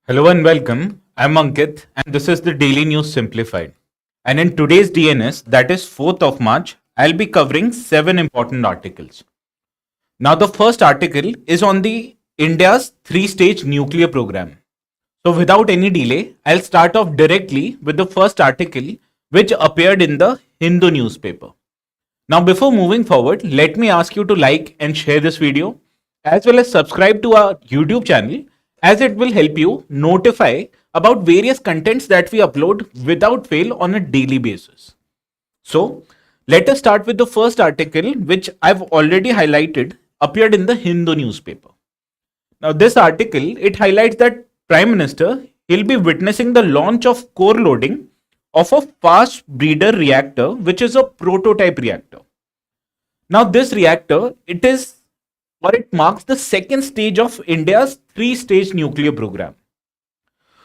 Hello and welcome. I'm Ankit and this is the Daily News Simplified. And in today's DNS, that is 4th of March, I'll be covering 7 important articles. Now the first article is on the India's three-stage nuclear program. So without any delay, I'll start off directly with the first article which appeared in the Hindu newspaper. Now before moving forward, let me ask you to like and share this video as well as subscribe to our YouTube channel as it will help you notify about various contents that we upload without fail on a daily basis. So, let us start with the first article which I've already highlighted appeared in the Hindu newspaper. Now this article it highlights that Prime Minister he'll be witnessing the launch of core loading of a fast breeder reactor which is a prototype reactor. Now this reactor it marks the second stage of India's three-stage nuclear program.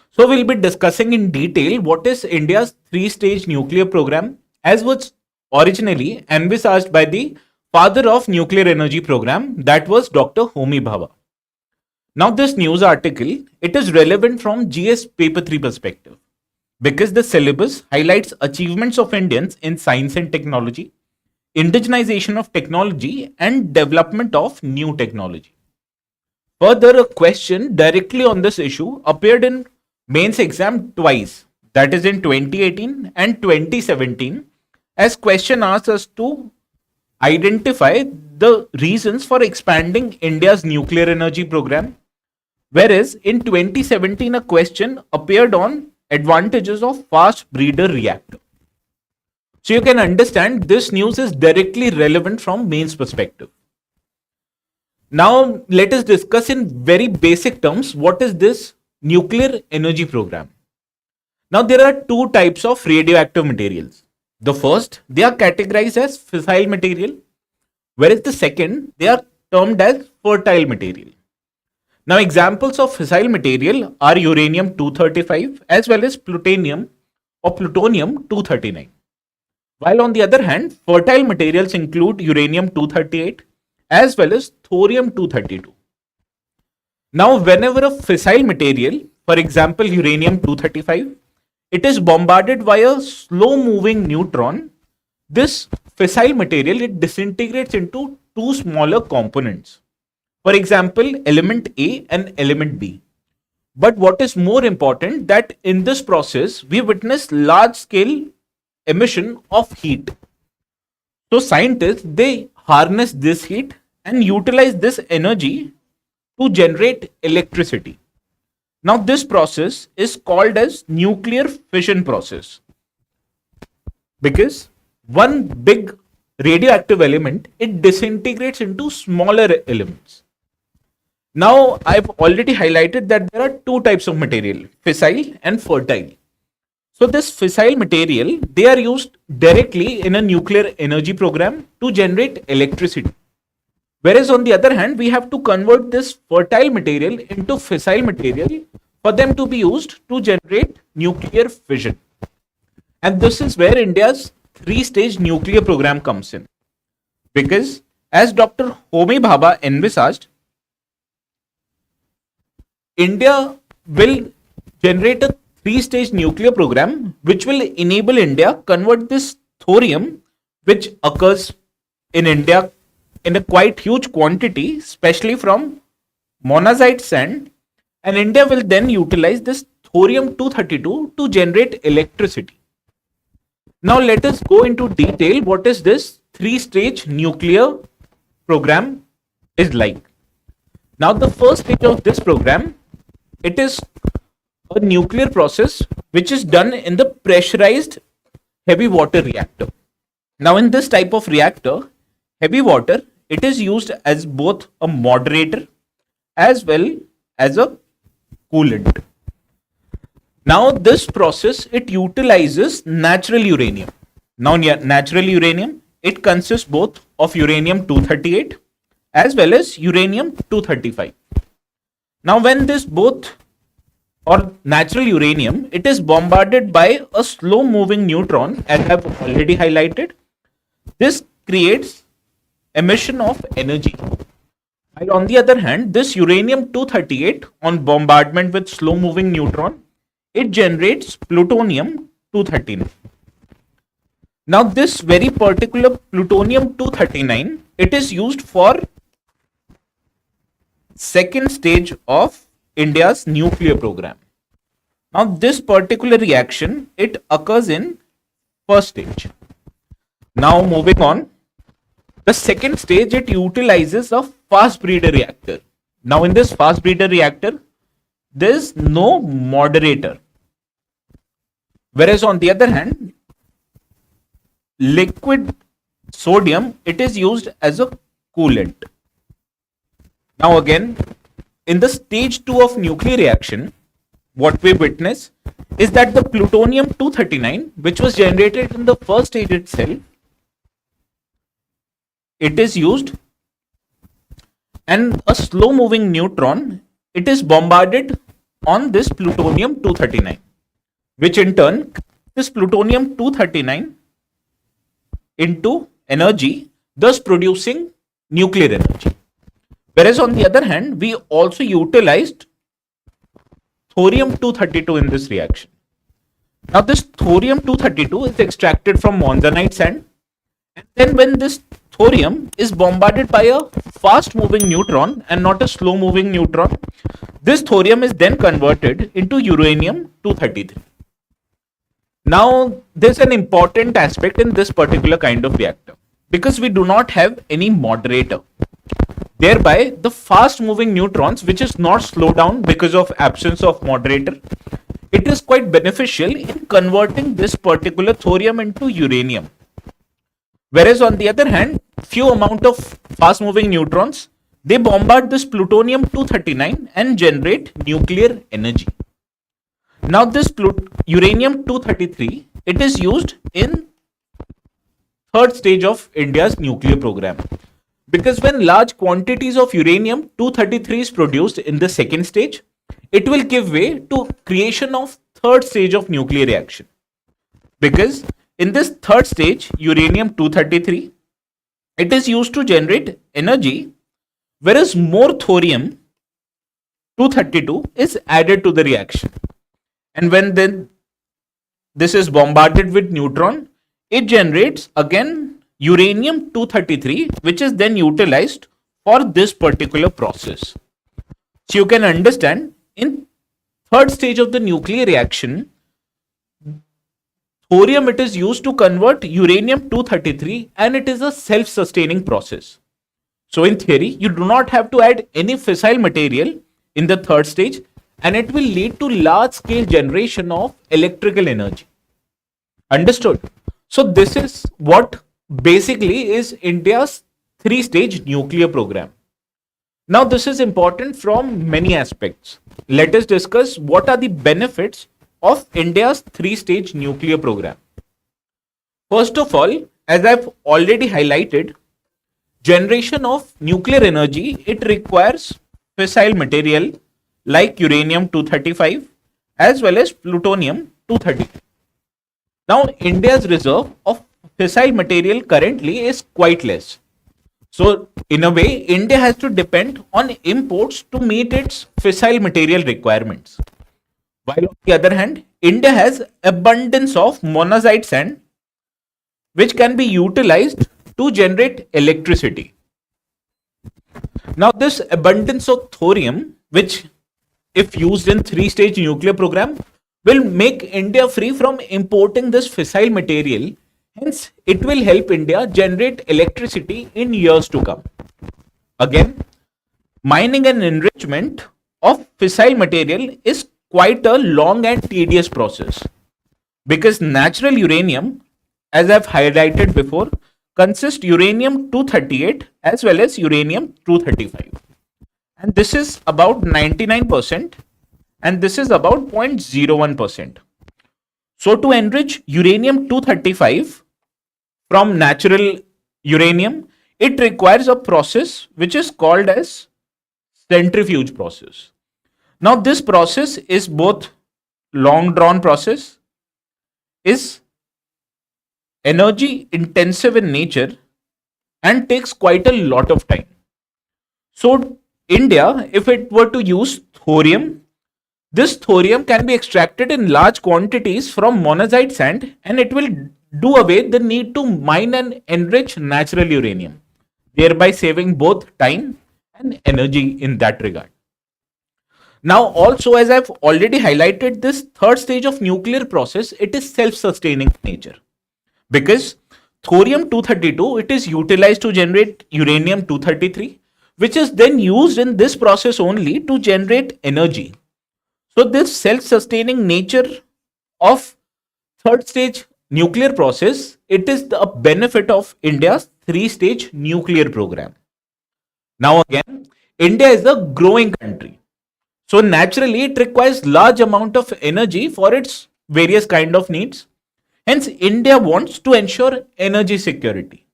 So we'll be discussing in detail what is India's three-stage nuclear program as was originally envisaged by the father of nuclear energy program, that was Dr. Homi Bhabha. Now this news article, it is relevant from GS paper 3 perspective because the syllabus highlights achievements of Indians in science and technology, indigenization of technology and development of new technology. Further, a question directly on this issue appeared in mains exam twice, that is in 2018 and 2017, as question asks us to identify the reasons for expanding India's nuclear energy program, whereas in 2017 a question appeared on advantages of fast breeder reactor. So you can understand this news is directly relevant from mains perspective. Now let us discuss in very basic terms what is this nuclear energy program. Now there are two types of radioactive materials. The first, they are categorized as fissile material, whereas the second, they are termed as fertile material. Now examples of fissile material are uranium-235 as well as plutonium or plutonium-239. While on the other hand, fertile materials include uranium-238 as well as thorium-232. Now, whenever a fissile material, for example uranium-235, it is bombarded by a slow-moving neutron, this fissile material it disintegrates into two smaller components. For example, element A and element B. But what is more important that in this process, we witness large-scale emission of heat. So scientists they harness this heat and utilize this energy to generate electricity. Now this process is called as nuclear fission process because one big radioactive element it disintegrates into smaller elements. Now I've already highlighted that there are two types of material, fissile and fertile. So this fissile material, they are used directly in a nuclear energy program to generate electricity. Whereas on the other hand, we have to convert this fertile material into fissile material for them to be used to generate nuclear fission. And this is where India's three-stage nuclear program comes in. Because as Dr. Homi Bhabha envisaged, India will generate a three-stage nuclear program which will enable India convert this thorium which occurs in India in a quite huge quantity, especially from monazite sand, and India will then utilize this thorium-232 to generate electricity. Now let us go into detail what is this three-stage nuclear program is like. Now the first stage of this program, it is a nuclear process which is done in the pressurized heavy water reactor. Now in this type of reactor, heavy water, it is used as both a moderator as well as a coolant. Now this process, it utilizes natural uranium. Now natural uranium, it consists both of uranium-238 as well as uranium-235. Now when this both or natural uranium, it is bombarded by a slow moving neutron as I have already highlighted. This creates emission of energy. While on the other hand, this uranium 238 on bombardment with slow moving neutron, it generates plutonium 239. Now this very particular plutonium 239, it is used for second stage of India's nuclear program. Now this particular reaction, it occurs in first stage. Now moving on, the second stage, it utilizes a fast breeder reactor. Now in this fast breeder reactor, there is no moderator. Whereas on the other hand, liquid sodium, it is used as a coolant. Now again, in the stage 2 of nuclear reaction, what we witness is that the plutonium 239, which was generated in the first stage itself, it is used, and a slow moving neutron, it is bombarded on this plutonium 239, which in turn this plutonium 239 into energy, thus producing nuclear energy. Whereas on the other hand, we also utilized thorium 232 in this reaction. Now this thorium 232 is extracted from monzonite sand, and then when this thorium is bombarded by a fast moving neutron and not a slow moving neutron, this thorium is then converted into uranium 233. Now there's an important aspect in this particular kind of reactor, because we do not have any moderator. Thereby the fast moving neutrons, which is not slowed down because of absence of moderator, it is quite beneficial in converting this particular thorium into uranium. Whereas on the other hand, few amount of fast moving neutrons, they bombard this plutonium 239 and generate nuclear energy. Now this uranium 233, it is used in third stage of India's nuclear program. Because when large quantities of uranium 233 is produced in the second stage, it will give way to creation of third stage of nuclear reaction. Because in this third stage, uranium 233, it is used to generate energy, whereas more thorium 232 is added to the reaction. And when then this is bombarded with neutron, it generates again uranium 233, which is then utilized for this particular process. So you can understand, in third stage of the nuclear reaction, thorium, it is used to convert uranium 233, and it is a self-sustaining process. So in theory, you do not have to add any fissile material in the third stage, and it will lead to large scale generation of electrical energy. Understood? So this is what basically is India's three-stage nuclear program. Now this is important from many aspects. Let us discuss what are the benefits of India's three-stage nuclear program. First of all, as I've already highlighted, generation of nuclear energy, it requires fissile material like uranium 235 as well as plutonium 230. Now India's reserve of fissile material currently is quite less. So in a way, India has to depend on imports to meet its fissile material requirements. While on the other hand, India has abundance of monazite sand, which can be utilized to generate electricity. Now this abundance of thorium, which if used in three-stage nuclear program, will make India free from importing this fissile material. Hence, it will help India generate electricity in years to come. Again, mining and enrichment of fissile material is quite a long and tedious process, because natural uranium, as I've highlighted before, consists uranium 238 as well as uranium 235. And this is about 99% and this is about 0.01%. So to enrich uranium 235 from natural uranium, it requires a process which is called as centrifuge process. Now this process is both long drawn process, is energy intensive in nature, and takes quite a lot of time. So India, if it were to use thorium, this thorium can be extracted in large quantities from monazite sand, and it will do away the need to mine and enrich natural uranium, thereby saving both time and energy in that regard. Now, also, as I've already highlighted, this third stage of nuclear process, it is self-sustaining nature, because thorium 232, it is utilized to generate uranium 233, which is then used in this process only to generate energy. So this self-sustaining nature of third stage nuclear process, it is the benefit of India's three-stage nuclear program. Now again, India is a growing country. So naturally, it requires large amount of energy for its various kind of needs. Hence, India wants to ensure energy security.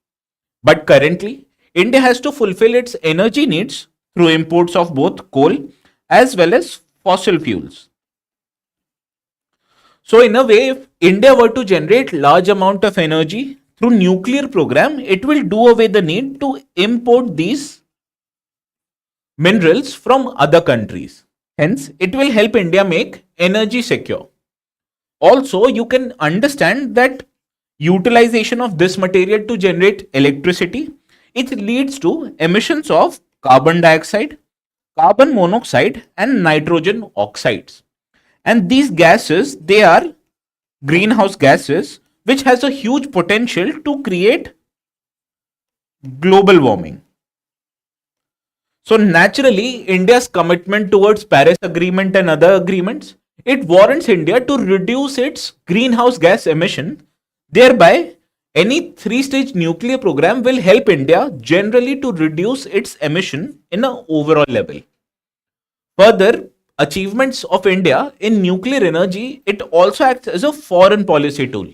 But currently, India has to fulfill its energy needs through imports of both coal as well as fossil fuels. So in a way, if India were to generate large amount of energy through nuclear program, it will do away the need to import these minerals from other countries. Hence, it will help India make energy secure. Also, you can understand that utilization of this material to generate electricity, it leads to emissions of carbon dioxide, carbon monoxide, and nitrogen oxides. And these gases, they are greenhouse gases, which has a huge potential to create global warming. So naturally, India's commitment towards Paris Agreement and other agreements, it warrants India to reduce its greenhouse gas emission. Thereby, any three-stage nuclear program will help India generally to reduce its emission in an overall level. Further, achievements of India in nuclear energy, it also acts as a foreign policy tool.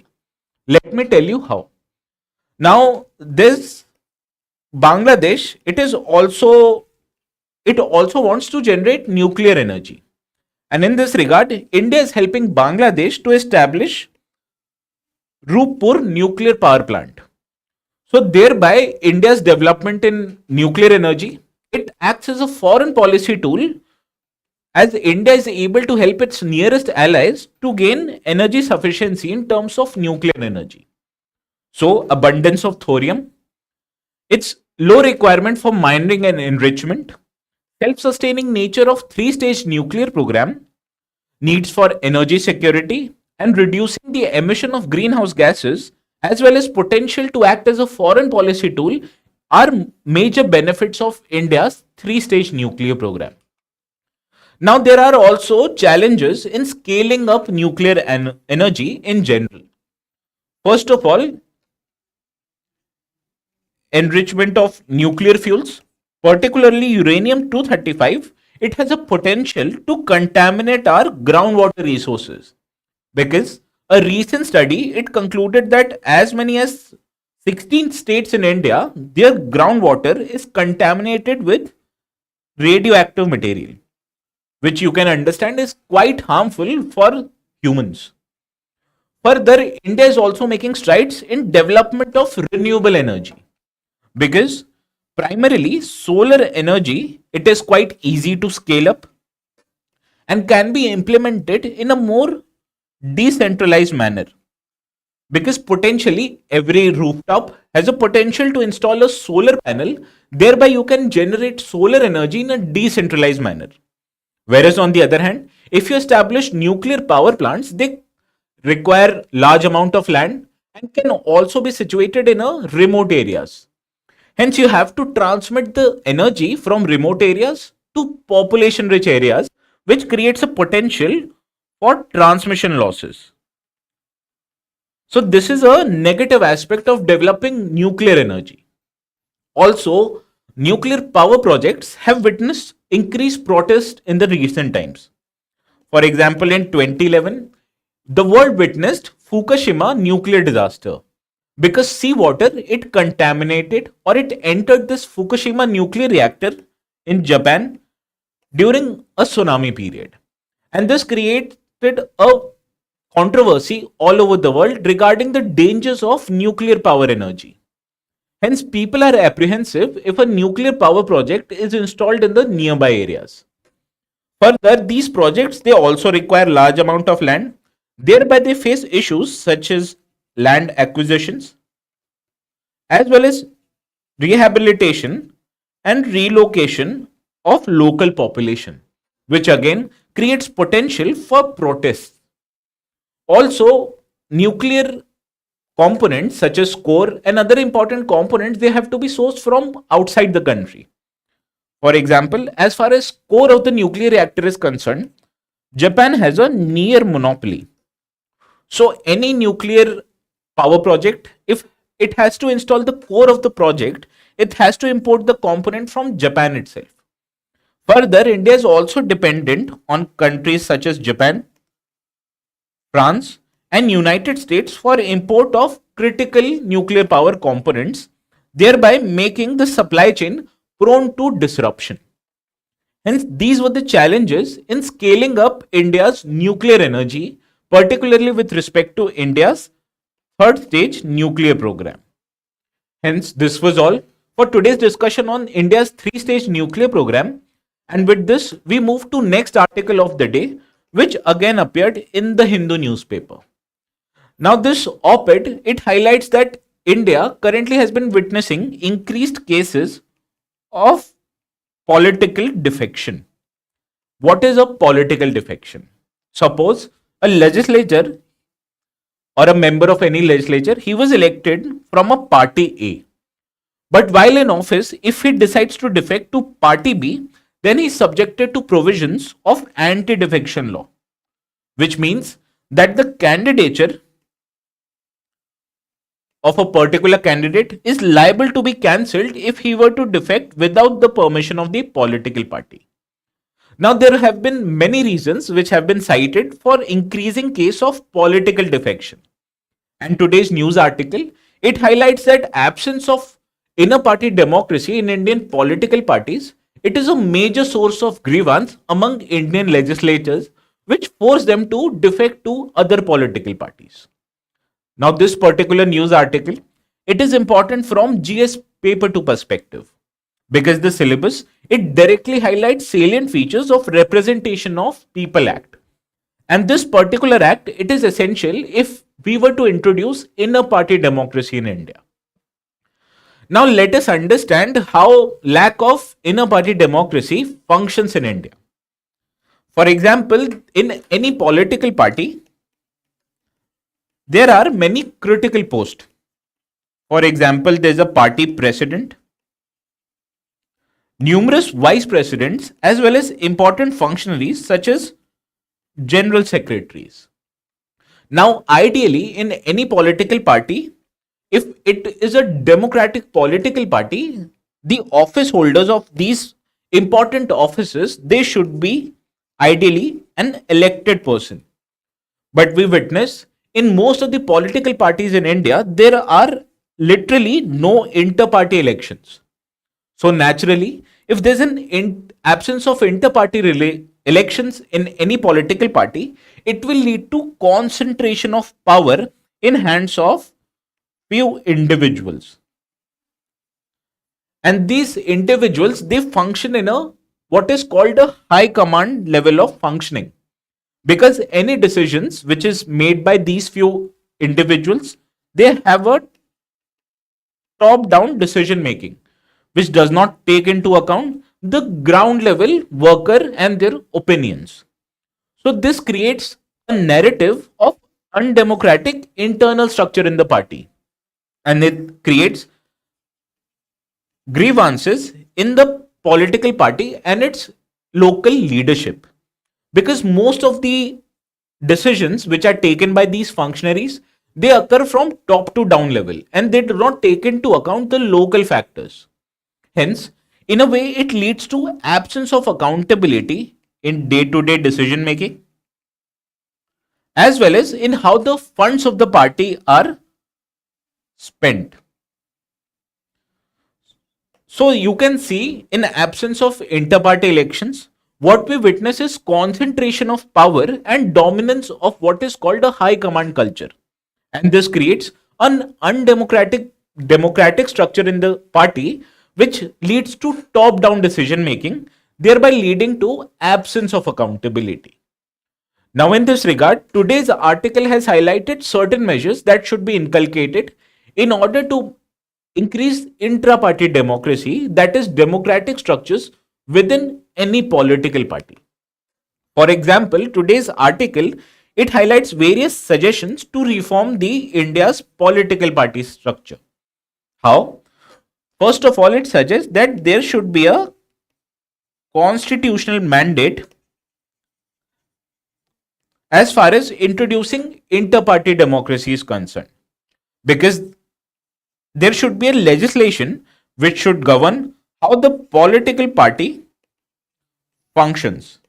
Let me tell you how. Now, this Bangladesh, it also wants to generate nuclear energy. And in this regard, India is helping Bangladesh to establish Rupur nuclear power plant. So thereby, India's development in nuclear energy, it acts as a foreign policy tool, as India is able to help its nearest allies to gain energy sufficiency in terms of nuclear energy. So abundance of thorium, its low requirement for mining and enrichment, self-sustaining nature of three-stage nuclear program, needs for energy security, and reducing the emission of greenhouse gases, as well as potential to act as a foreign policy tool, are major benefits of India's three-stage nuclear program. Now, there are also challenges in scaling up nuclear energy in general. First of all, enrichment of nuclear fuels, particularly uranium 235, it has a potential to contaminate our groundwater resources, because a recent study, it concluded that as many as 16 states in India, their groundwater is contaminated with radioactive material, which you can understand is quite harmful for humans. Further, India is also making strides in development of renewable energy, because primarily solar energy, it is quite easy to scale up and can be implemented in a more decentralized manner, because potentially every rooftop has a potential to install a solar panel, thereby you can generate solar energy in a decentralized manner. Whereas on the other hand, if you establish nuclear power plants, they require large amount of land and can also be situated in a remote areas. Hence, you have to transmit the energy from remote areas to population rich areas, which creates a potential for transmission losses. So this is a negative aspect of developing nuclear energy. Also, nuclear power projects have witnessed increased protest in the recent times. For example, in 2011, the world witnessed Fukushima nuclear disaster, because seawater, it contaminated, or it entered this Fukushima nuclear reactor in Japan during a tsunami period. And this created a controversy all over the world regarding the dangers of nuclear power energy. Hence, people are apprehensive if a nuclear power project is installed in the nearby areas. Further, these projects they also require large amount of land. Thereby, they face issues such as land acquisitions as well as rehabilitation and relocation of local population, which again creates potential for protests. Also, nuclear components such as core and other important components they have to be sourced from outside the country. For example, as far as core of the nuclear reactor is concerned, Japan has a near monopoly. So any nuclear power project, if it has to install the core of the project, it has to import the component from Japan itself. Further, India is also dependent on countries such as Japan, France, and United States for import of critical nuclear power components, thereby making the supply chain prone to disruption. Hence, these were the challenges in scaling up India's nuclear energy, particularly with respect to India's third stage nuclear program. Hence, this was all for today's discussion on India's three-stage nuclear program. And with this, we move to next article of the day, which again appeared in the Hindu newspaper. Now, this op-ed, it highlights that India currently has been witnessing increased cases of political defection. What is a political defection? Suppose a legislator or a member of any legislature, he was elected from a party A. But while in office, if he decides to defect to party B, then he is subjected to provisions of anti-defection law, which means that the candidature of a particular candidate is liable to be cancelled if he were to defect without the permission of the political party. Now, there have been many reasons which have been cited for increasing case of political defection. And today's news article, it highlights that absence of inner party democracy in Indian political parties, it is a major source of grievance among Indian legislators, which force them to defect to other political parties. Now, this particular news article, it is important from GS paper 2 perspective because the syllabus, it directly highlights salient features of Representation of People Act. And this particular act, it is essential if we were to introduce inner party democracy in India. Now, let us understand how lack of inner party democracy functions in India. For example, in any political party, there are many critical posts. For example, there is a party president, numerous vice presidents, as well as important functionaries such as general secretaries. Now, ideally, in any political party, if it is a democratic political party, the office holders of these important offices, they should be ideally an elected person. But we witness in most of the political parties in India, there are literally no inter-party elections. So naturally, if there's an absence of inter-party elections in any political party, it will lead to concentration of power in hands of few individuals. And these individuals, they function in a what is called a high command level of functioning. Because any decisions which is made by these few individuals, they have a top-down decision making, which does not take into account the ground level worker and their opinions. So this creates a narrative of undemocratic internal structure in the party, and it creates grievances in the political party and its local leadership. Because most of the decisions which are taken by these functionaries, they occur from top to down level and they do not take into account the local factors. Hence, in a way, it leads to absence of accountability in day-to-day decision making, as well as in how the funds of the party are spent. So you can see, in absence of inter-party elections, what we witness is concentration of power and dominance of what is called a high command culture. And this creates an undemocratic democratic structure in the party, which leads to top down decision making, thereby leading to absence of accountability. Now, in this regard, today's article has highlighted certain measures that should be inculcated in order to increase intra-party democracy, that is, democratic structures within any political party. For example, today's article, it highlights various suggestions to reform the India's political party structure. How? First of all, it suggests that there should be a constitutional mandate as far as introducing inter-party democracy is concerned, because there should be a legislation which should govern how the political party functions.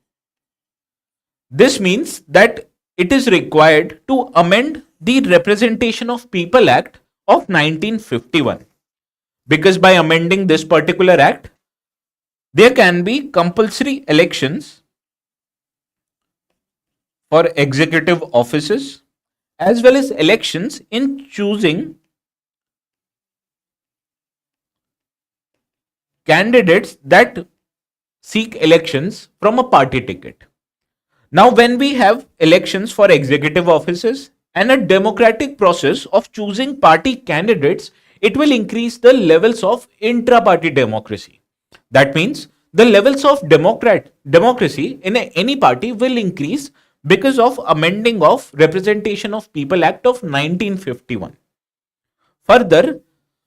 This means that it is required to amend the Representation of People Act of 1951, because by amending this particular act, there can be compulsory elections for executive offices as well as elections in choosing candidates that seek elections from a party ticket. Now, when we have elections for executive offices and a democratic process of choosing party candidates, it will increase the levels of intra-party democracy. That means the levels of democracy in any party will increase because of amending of Representation of People Act of 1951. Further,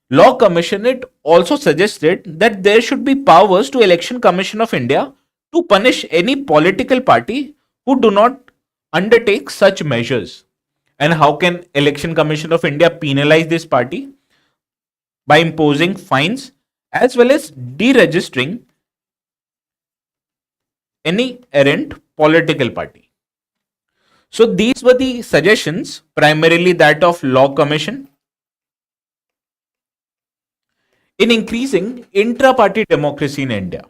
Law Commission it also suggested that there should be powers to Election Commission of India to punish any political party who do not undertake such measures. And how can Election Commission of India penalize this party? By imposing fines as well as deregistering any errant political party. So these were the suggestions, primarily that of Law Commission, in increasing intra-party democracy in India.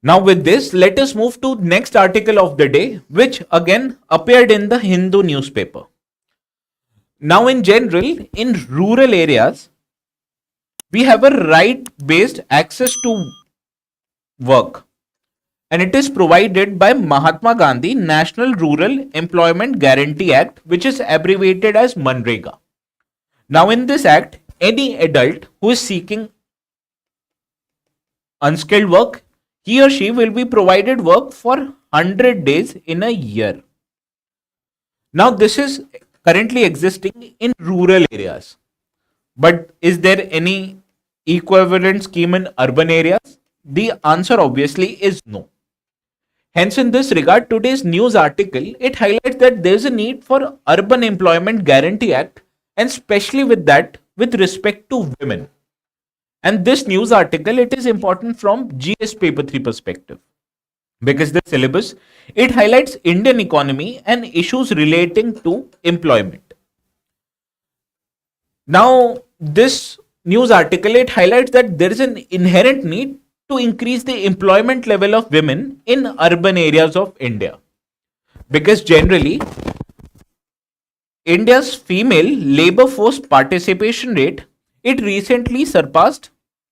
Now with this, let us move to next article of the day, which again appeared in the Hindu newspaper. Now in general, in rural areas, we have a right-based access to work, and it is provided by Mahatma Gandhi National Rural Employment Guarantee Act, which is abbreviated as MNREGA. Now in this act, any adult who is seeking unskilled work, he or she will be provided work for 100 days in a year. Now this is currently existing in rural areas, but is there any equivalent scheme in urban areas? The answer obviously is no. Hence, in this regard, today's news article, it highlights that there is a need for Urban Employment Guarantee Act, and especially with that, with respect to women. And this news article, it is important from GS Paper 3 perspective, because the syllabus, it highlights Indian economy and issues relating to employment. Now, this news article, it highlights that there is an inherent need to increase the employment level of women in urban areas of India, because generally India's female labor force participation rate, it recently surpassed,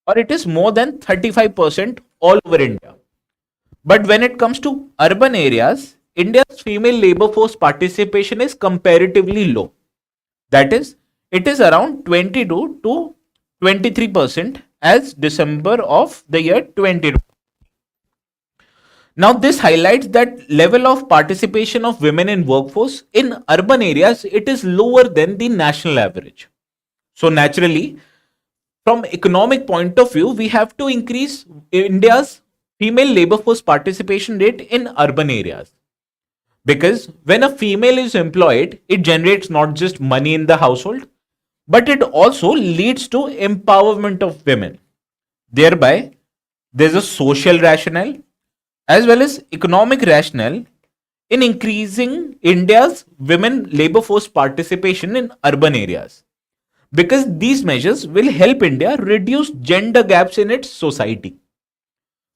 or it is more than 35% all over India. But when it comes to urban areas, India's female labor force participation is comparatively low. That is, it is around 22 to 23% as December of the year 2020. Now this highlights that level of participation of women in workforce in urban areas, it is lower than the national average. So naturally, from economic point of view, we have to increase India's female labor force participation rate in urban areas. Because when a female is employed, it generates not just money in the household, but it also leads to empowerment of women. Thereby, there's a social rationale as well as economic rationale in increasing India's women labor force participation in urban areas. Because these measures will help India reduce gender gaps in its society.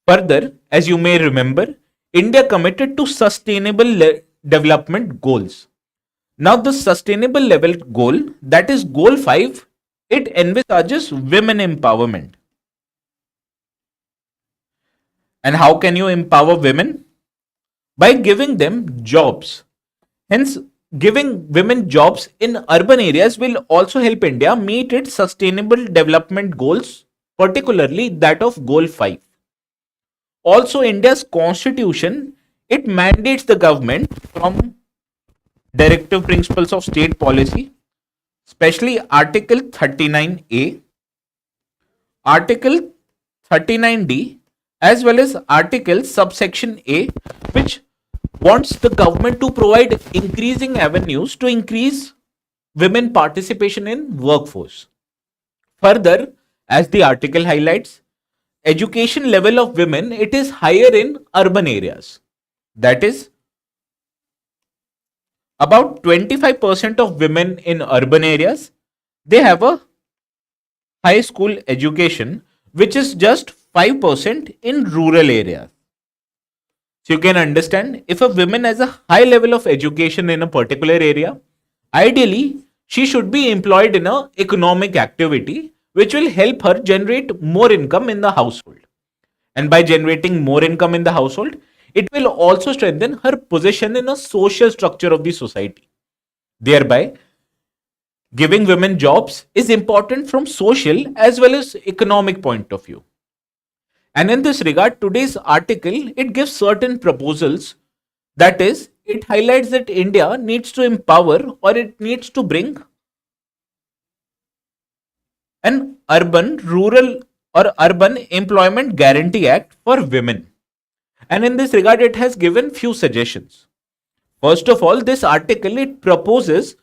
Further, as you may remember, India committed to sustainable development goals. Now, the sustainable level goal, that is goal 5, it envisages women empowerment. And how can you empower women? By giving them jobs. Hence, giving women jobs in urban areas will also help India meet its sustainable development goals, particularly that of Goal 5. Also, India's constitution, it mandates the government from directive principles of state policy, especially Article 39A, Article 39D, as well as Article subsection A, which wants the government to provide increasing avenues to increase women participation in workforce. Further, as the article highlights, education level of women, it is higher in urban areas. That is, about 25% of women in urban areas, they have a high school education, which is just 5% in rural areas. So you can understand, if a woman has a high level of education in a particular area, ideally she should be employed in a economic activity which will help her generate more income in the household. And by generating more income in the household, it will also strengthen her position in a social structure of the society. Thereby, giving women jobs is important from social as well as economic point of view. And in this regard, today's article, it gives certain proposals. That is, it highlights that India needs to empower, or it needs to bring an urban, rural, or urban employment guarantee act for women. And in this regard, it has given few suggestions. First of all, this article, it proposes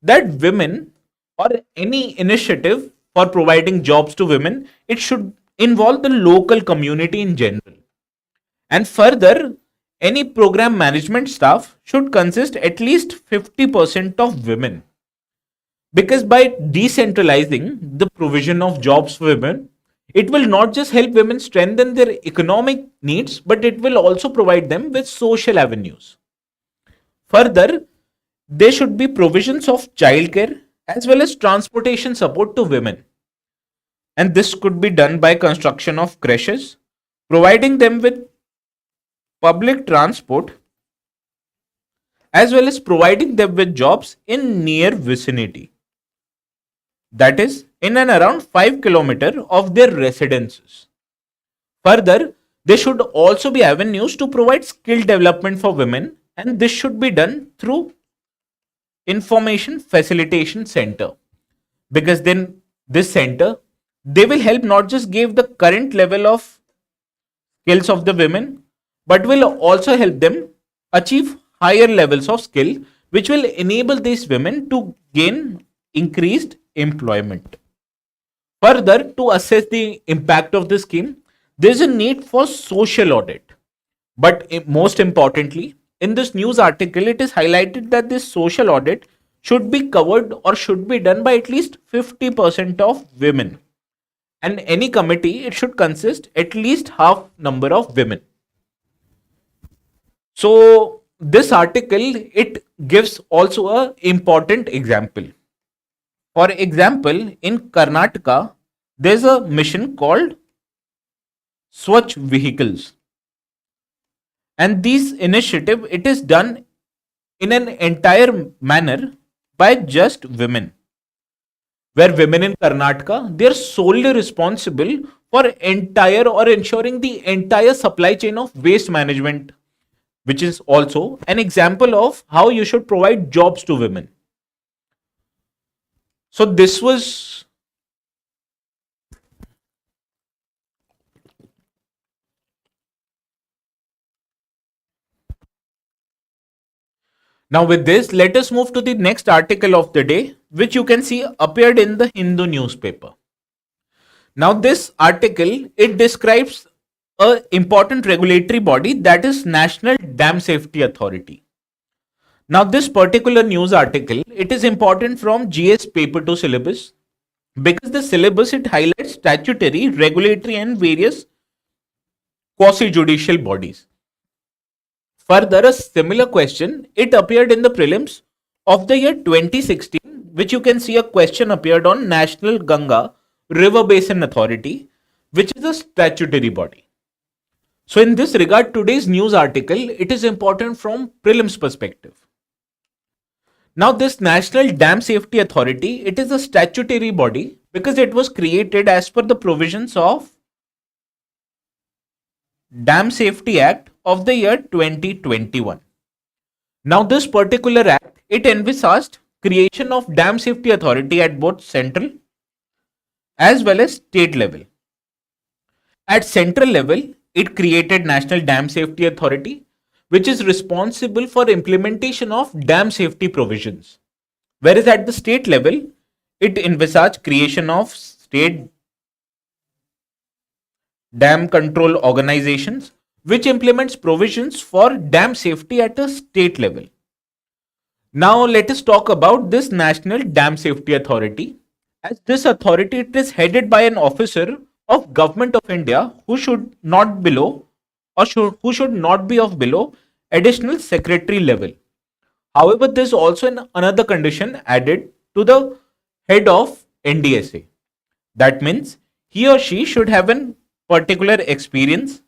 that women, or any initiative for providing jobs to women, it should involve the local community in general. And further, any program management staff should consist at least 50% of women. Because by decentralizing the provision of jobs for women, it will not just help women strengthen their economic needs, but it will also provide them with social avenues. Further, there should be provisions of childcare as well as transportation support to women. And this could be done by construction of creches, providing them with public transport, as well as providing them with jobs in near vicinity. That is, in and around 5 kilometers of their residences. Further, there should also be avenues to provide skill development for women, and this should be done through information facilitation center, because then this center, they will help not just give the current level of skills of the women, but will also help them achieve higher levels of skill, which will enable these women to gain increased employment. Further, to assess the impact of this scheme, there is a need for social audit. But most importantly, in this news article, it is highlighted that this social audit should be covered or should be done by at least 50% of women. And any committee, it should consist at least half number of women. So this article, it gives also a important example. For example, in Karnataka, there's a mission called Swachh Vehicles. And this initiative, it is done in an entire manner by just women. Where women in Karnataka, they are solely responsible for entire or ensuring the entire supply chain of waste management, which is also an example of how you should provide jobs to women. So this was now with this, let us move to the next article of the day, which you can see appeared in the Hindu newspaper. Now this article, it describes a important regulatory body, that is National Dam Safety Authority. Now this particular news article, it is important from GS paper 2 syllabus, because the syllabus, it highlights statutory, regulatory and various quasi-judicial bodies. Further, a similar question, it appeared in the prelims of the year 2016, which you can see a question appeared on National Ganga River Basin Authority, which is a statutory body. So in this regard, today's news article, it is important from prelims perspective. Now this National Dam Safety Authority, it is a statutory body because it was created as per the provisions of Dam Safety Act of the year 2021. Now this particular act, it envisaged creation of Dam Safety Authority at both central as well as state level. At central level, it created National Dam Safety Authority, which is responsible for implementation of dam safety provisions. Whereas at the state level, it envisaged creation of state dam control organizations, which implements provisions for dam safety at a state level. Now let us talk about this National Dam Safety Authority. As this authority, it is headed by an officer of Government of India who should not below or who should not be of below additional secretary level. However, there is also another condition added to the head of NDSA. That means he or she should have a particular experience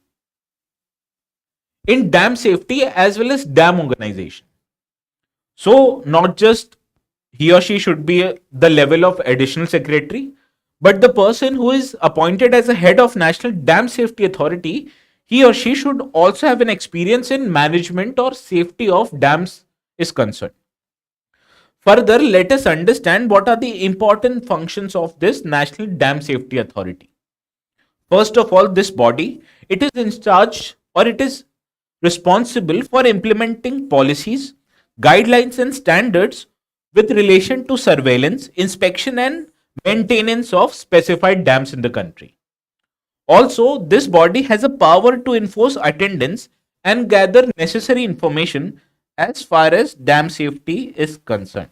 in dam safety as well as dam organization. So not just he or she should be the level of additional secretary, but the person who is appointed as a head of National Dam Safety Authority, he or she should also have an experience in management or safety of dams is concerned. Further, let us understand what are the important functions of this National Dam Safety Authority. First of all, this body, it is in charge or it is responsible for implementing policies, guidelines and standards with relation to surveillance, inspection and maintenance of specified dams in the country. Also, this body has a power to enforce attendance and gather necessary information as far as dam safety is concerned.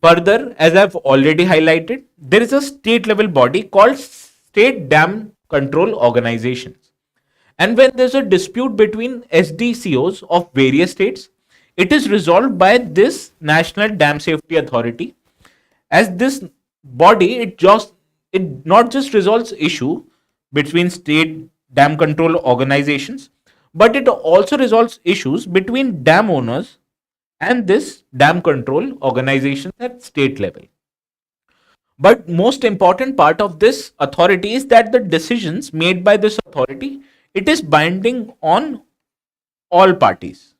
Further, as I've already highlighted, there is a state level body called State Dam Control Organizations. And when there's a dispute between SDCOs of various states, it is resolved by this National Dam Safety Authority. As this body, it not just resolves issue between state dam control organizations, but it also resolves issues between dam owners and this dam control organization at state level. But most important part of this authority is that the decisions made by this authority, it is binding on all parties.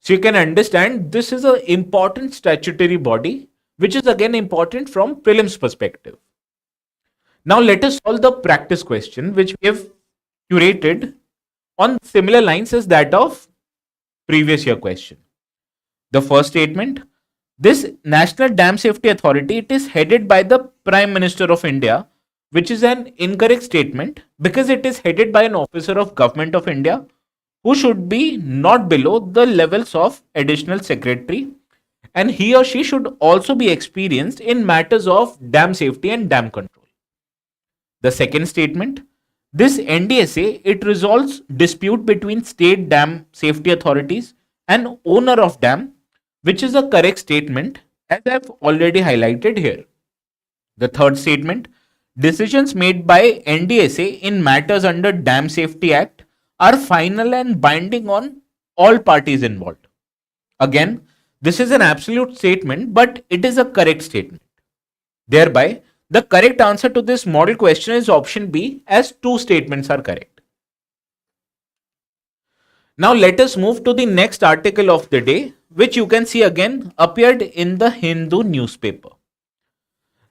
So you can understand this is an important statutory body, which is again important from prelims perspective. Now let us solve the practice question, which we have curated on similar lines as that of previous year question. The first statement, this National Dam Safety Authority, it is headed by the Prime Minister of India, which is an incorrect statement because it is headed by an officer of Government of India who should be not below the levels of additional secretary, and he or she should also be experienced in matters of dam safety and dam control. The second statement, this NDSA, it resolves dispute between state dam safety authorities and owner of dam, which is a correct statement as I've already highlighted here. The third statement, decisions made by NDSA in matters under Dam Safety Act are final and binding on all parties involved. Again, this is an absolute statement, but it is a correct statement. Thereby, the correct answer to this model question is option B, as two statements are correct. Now let us move to the next article of the day, which you can see again appeared in the Hindu newspaper.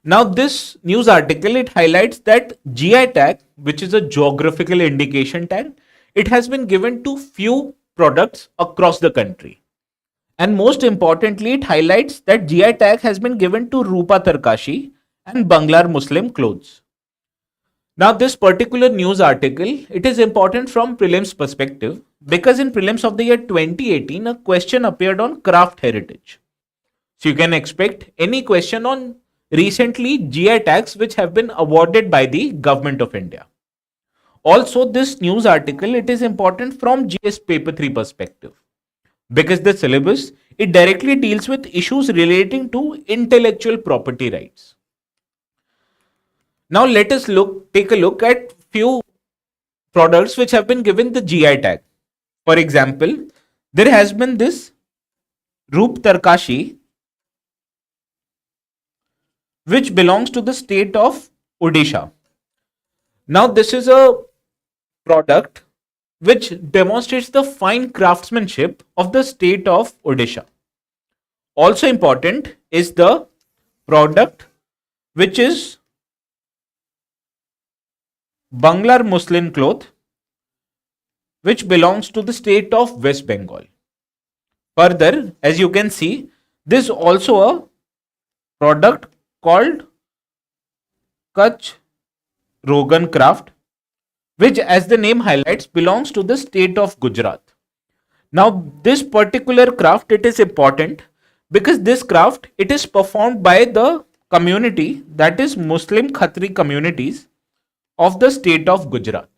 Now this news article, it highlights that GI tag, which is a geographical indication tag, it has been given to few products across the country. And most importantly, it highlights that GI tag has been given to Rupa Tarkashi and Banglar Muslim clothes. Now this particular news article, it is important from prelims perspective because in prelims of the year 2018, a question appeared on craft heritage. So you can expect any question on recently GI tags which have been awarded by the Government of India. Also, this news article, it is important from GS paper 3 perspective because the syllabus, it directly deals with issues relating to intellectual property rights. Now let us take a look at few products which have been given the GI tag. For example, there has been this Roop Tarkashi, which belongs to the state of Odisha. Now this is a product which demonstrates the fine craftsmanship of the state of Odisha. Also important is the product which is Banglar muslin cloth, which belongs to the state of West Bengal. Further, as you can see, this is also a product called Kutch Rogan craft, which, as the name highlights, belongs to the state of Gujarat. Now, this particular craft, it is important because this craft, it is performed by the community, that is Muslim Khatri communities of the state of Gujarat.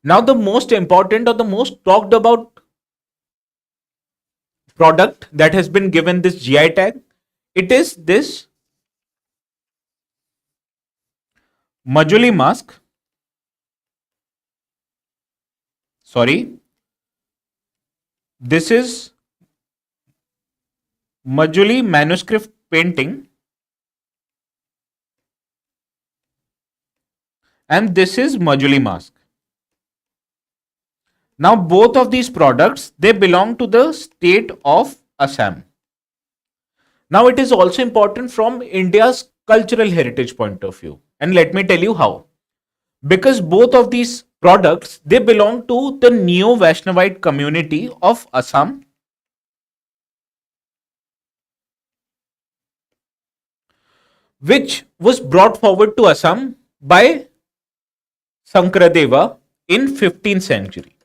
Now, the most important or the most talked about product that has been given this GI tag, it is this Majuli mask. This is Majuli manuscript painting, and this is Majuli mask. Now both of these products, they belong to the state of Assam. Now it is also important from India's cultural heritage point of view, and let me tell you how. Because both of these products, they belong to the Neo-Vaishnavite community of Assam, which was brought forward to Assam by Sankaradeva in 15th century.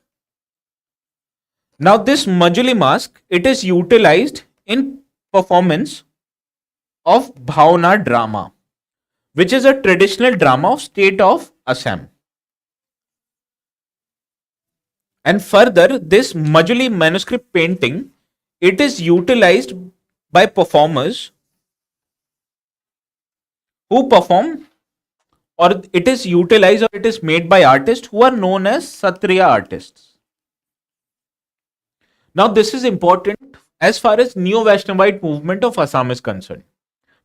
Now this Majuli mask, it is utilized in performance of Bhavana drama, which is a traditional drama of state of Assam. And further, this Majuli manuscript painting, it is utilized by performers who perform, or it is utilized or it is made by artists who are known as Satriya artists. Now this is important as far as Neo-Vaishnavite movement of Assam is concerned,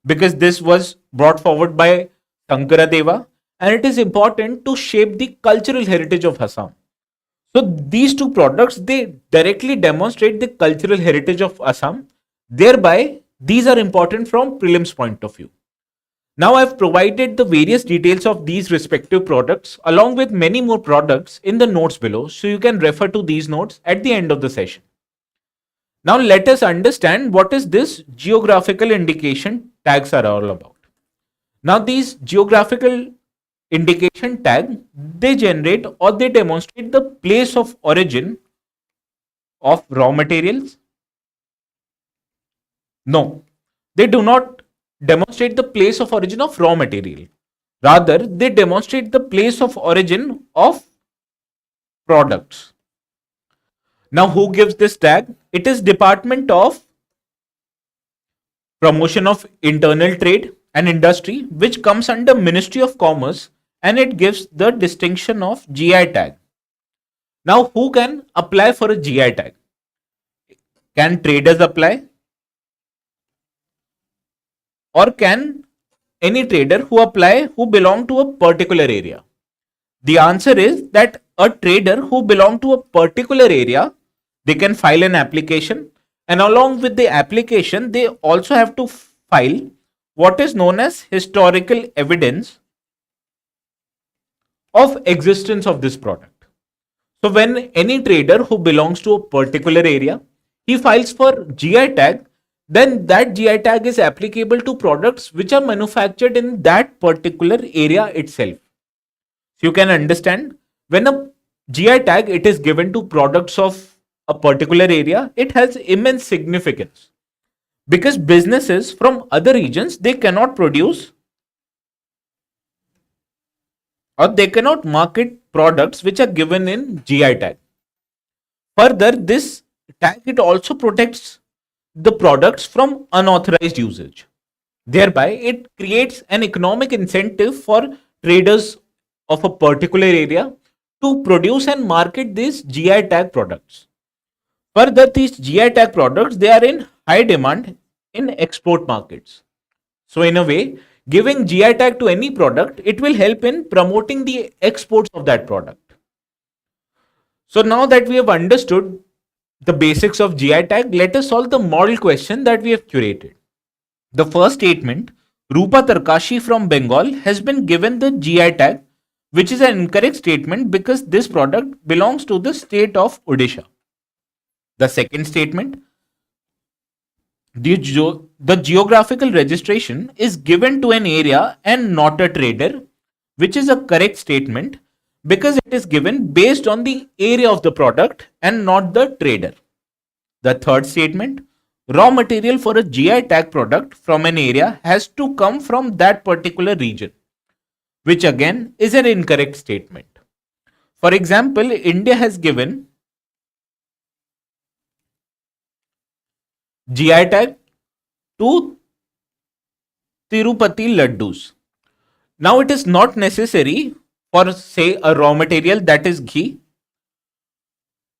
because this was brought forward by Sankaradeva, and it is important to shape the cultural heritage of Assam. So these two products, they directly demonstrate the cultural heritage of Assam. Thereby, these are important from prelims point of view. Now I've provided the various details of these respective products along with many more products in the notes below, so you can refer to these notes at the end of the session. Now let us understand what is this geographical indication tags are all about. Now these geographical indication tag, they generate or they demonstrate the place of origin of raw materials. No, they do not demonstrate the place of origin of raw material. Rather, they demonstrate the place of origin of products. Now, who gives this tag? It is Department of Promotion of Internal Trade and Industry, which comes under Ministry of Commerce, and it gives the distinction of GI tag. Now, who can apply for a GI tag? Can traders apply? Or can any trader who apply who belong to a particular area? The answer is that a trader who belong to a particular area, they can file an application, and along with the application, they also have to file what is known as historical evidence of existence of this product. So when any trader who belongs to a particular area, he files for GI tag, then that GI tag is applicable to products which are manufactured in that particular area itself. So you can understand, when a GI tag it is given to products of a particular area, it has immense significance, because businesses from other regions, they cannot produce or they cannot market products which are given in GI tag. Further, this tag, it also protects the products from unauthorized usage. Thereby, it creates an economic incentive for traders of a particular area to produce and market these GI tag products. Further, these GI tag products, they are in high demand in export markets. So in a way, giving GI tag to any product, it will help in promoting the exports of that product. So now that we have understood the basics of GI tag, let us solve the model question that we have curated. The first statement, Rupa Tarkashi from Bengal has been given the GI tag, which is an incorrect statement because this product belongs to the state of Odisha. The second statement, the geographical registration is given to an area and not a trader, which is a correct statement because it is given based on the area of the product and not the trader. The third statement, raw material for a GI tag product from an area has to come from that particular region, which again is an incorrect statement. For example, India has given GI tag to Tirupati laddus. Now it is not necessary for, say, a raw material, that is ghee,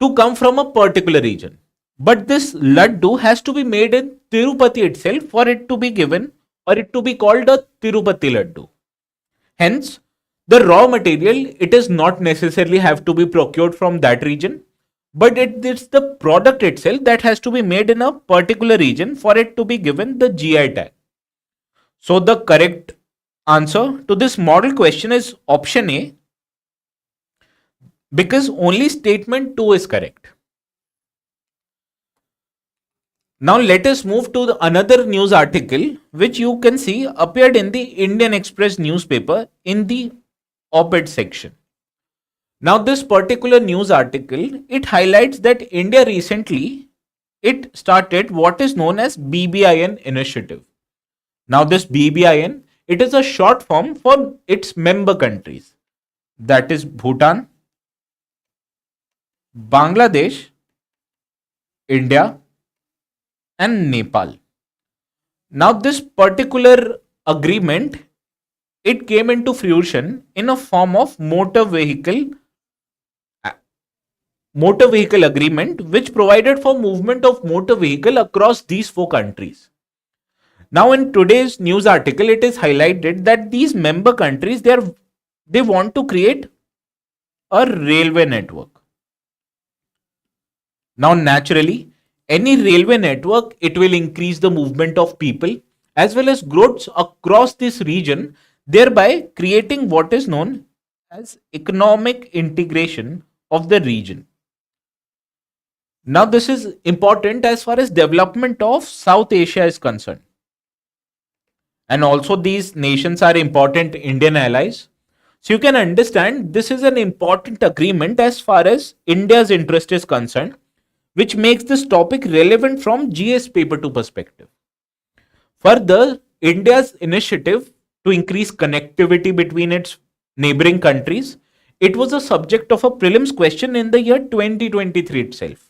to come from a particular region. But this laddu has to be made in Tirupati itself for it to be given or it to be called a Tirupati laddu. Hence, the raw material, it does not necessarily have to be procured from that region, but it's the product itself that has to be made in a particular region for it to be given the GI tag. So the correct answer to this model question is option A, because only statement 2 is correct. Now let us move to another news article which you can see appeared in the Indian Express newspaper in the op-ed section. Now this particular news article, it highlights that India recently, it started what is known as BBIN Initiative. Now this BBIN, it is a short form for its member countries, that is Bhutan, Bangladesh, India and Nepal. Now this particular agreement, it came into fruition in a form of motor vehicle agreement which provided for movement of motor vehicle across these four countries. Now in today's news article, it is highlighted that these member countries, they want to create a railway network. Now naturally, any railway network, it will increase the movement of people as well as goods across this region, thereby creating what is known as economic integration of the region. Now this is important as far as development of South Asia is concerned. And also these nations are important Indian allies. So you can understand this is an important agreement as far as India's interest is concerned, which makes this topic relevant from GS paper 2 perspective. Further, India's initiative to increase connectivity between its neighboring countries, it was a subject of a prelims question in the year 2023 itself.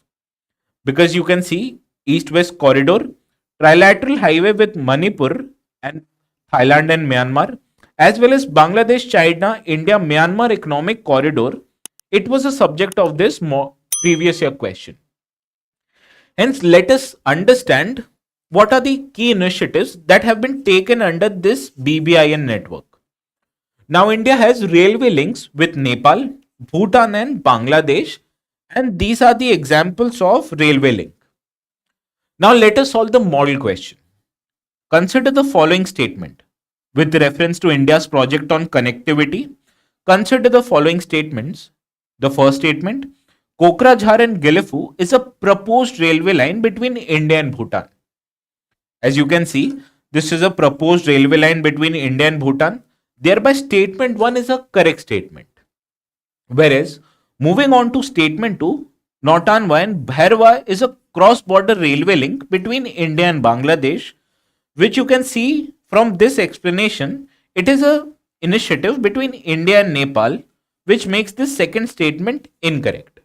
Because you can see East-West corridor, trilateral highway with Manipur and Thailand and Myanmar, as well as Bangladesh, China, India, Myanmar economic corridor, it was a subject of this previous year question. Hence, let us understand what are the key initiatives that have been taken under this BBIN network. Now, India has railway links with Nepal, Bhutan and Bangladesh, and these are the examples of railway link. Now, let us solve the model question. Consider the following statement. With reference to India's project on connectivity, consider the following statements. The first statement, Kokrajhar and Gilifu is a proposed railway line between India and Bhutan. As you can see, this is a proposed railway line between India and Bhutan. Thereby, statement 1 is a correct statement. Whereas, moving on to statement 2, Nautanwa and Bhairwa is a cross-border railway link between India and Bangladesh, which you can see from this explanation, it is an initiative between India and Nepal, which makes this second statement incorrect.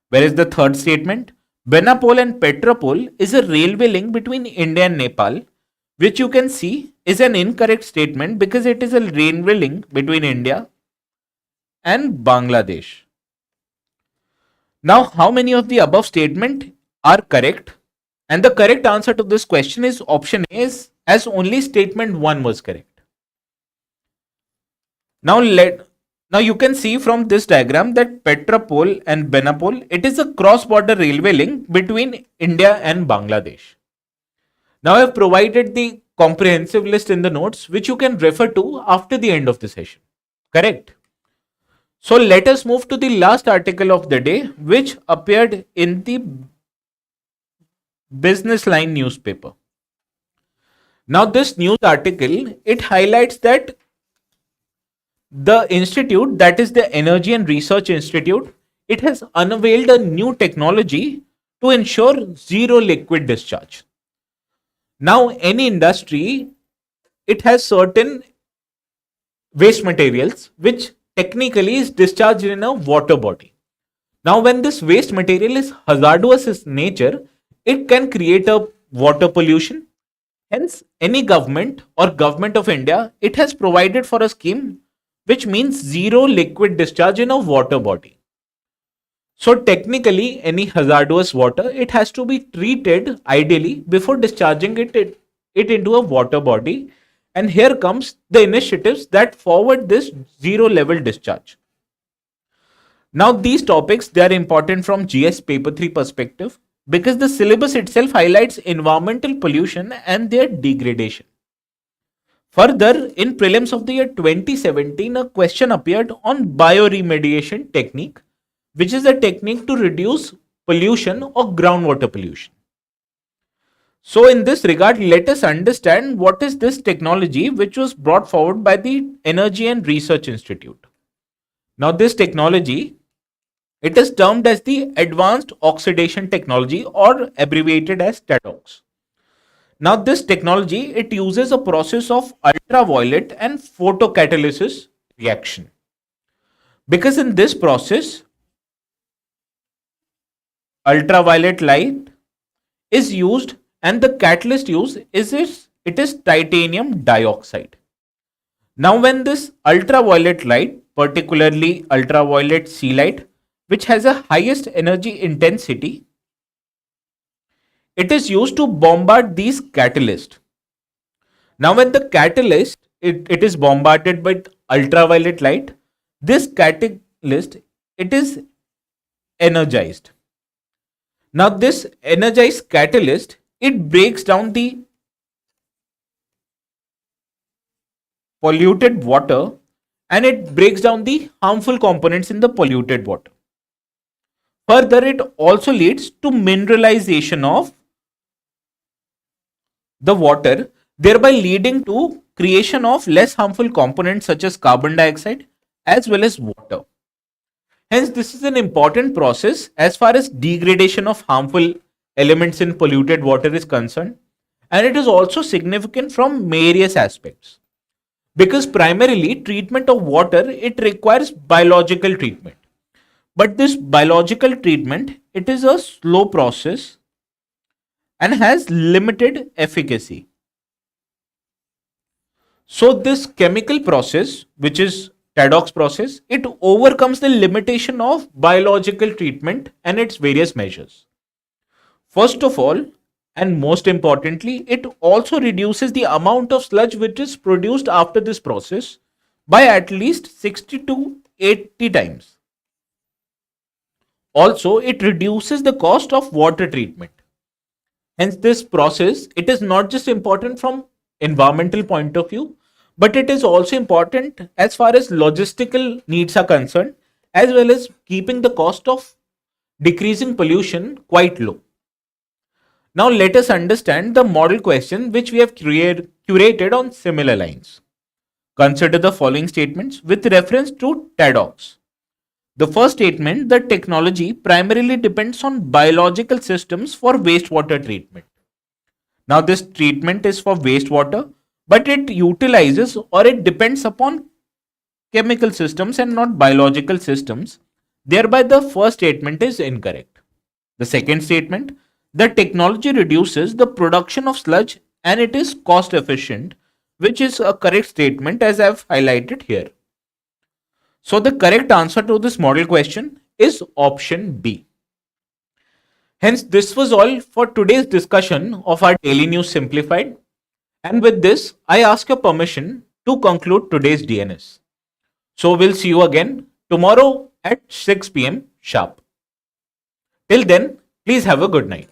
Whereas the third statement, Benapole and Petropole is a railway link between India and Nepal, which you can see is an incorrect statement because it is a railway link between India and Bangladesh. Now, how many of the above statement are correct? And the correct answer to this question is option A, is as only statement 1 was correct. Now you can see from this diagram that Petropole and Benapole, it is a cross-border railway link between India and Bangladesh. Now I have provided the comprehensive list in the notes which you can refer to after the end of the session. Correct? So let us move to the last article of the day which appeared in the Business Line newspaper. Now this news article, it highlights that the institute, that is the Energy and Research Institute, it has unveiled a new technology to ensure zero liquid discharge. Now any industry, it has certain waste materials which technically is discharged in a water body. Now when this waste material is hazardous in nature, it can create a water pollution. Hence any government or government of India, it has provided for a scheme which means zero liquid discharge in a water body. So technically any hazardous water, it has to be treated ideally before discharging it into a water body. And here comes the initiatives that forward this zero level discharge. Now these topics, they are important from GS paper 3 perspective because the syllabus itself highlights environmental pollution and their degradation. Further, in prelims of the year 2017, a question appeared on bioremediation technique, which is a technique to reduce pollution or groundwater pollution. So in this regard, let us understand what is this technology which was brought forward by the Energy and Research Institute. Now this technology, it is termed as the Advanced Oxidation Technology or abbreviated as TEDOX. Now this technology, it uses a process of ultraviolet and photocatalysis reaction. Because in this process, ultraviolet light is used and the catalyst used is titanium dioxide. Now when this ultraviolet light, particularly ultraviolet C light, which has a highest energy intensity, it is used to bombard these catalysts. Now when the catalyst, it is bombarded by ultraviolet light, this catalyst, it is energized. Now this energized catalyst, it breaks down the polluted water and it breaks down the harmful components in the polluted water. Further, it also leads to mineralization of the water, thereby leading to creation of less harmful components such as carbon dioxide as well as water. Hence, this is an important process as far as degradation of harmful elements in polluted water is concerned, and it is also significant from various aspects. Because primarily treatment of water, it requires biological treatment. But this biological treatment, it is a slow process and has limited efficacy. So this chemical process, which is TEDOX process, it overcomes the limitation of biological treatment and its various measures. First of all, and most importantly, it also reduces the amount of sludge which is produced after this process by at least 60 to 80 times. Also, it reduces the cost of water treatment. Hence, this process, it is not just important from environmental point of view, but it is also important as far as logistical needs are concerned, as well as keeping the cost of decreasing pollution quite low. Now let us understand the model question which we have curated on similar lines. Consider the following statements with reference to TEDOX. The first statement, the technology primarily depends on biological systems for wastewater treatment. Now this treatment is for wastewater, but it utilizes or it depends upon chemical systems and not biological systems. Thereby the first statement is incorrect. The second statement, the technology reduces the production of sludge and it is cost efficient, which is a correct statement as I've highlighted here. So the correct answer to this model question is option B. Hence, this was all for today's discussion of our Daily News Simplified. And with this, I ask your permission to conclude today's DNS. So we'll see you again tomorrow at 6 p.m. sharp. Till then, please have a good night.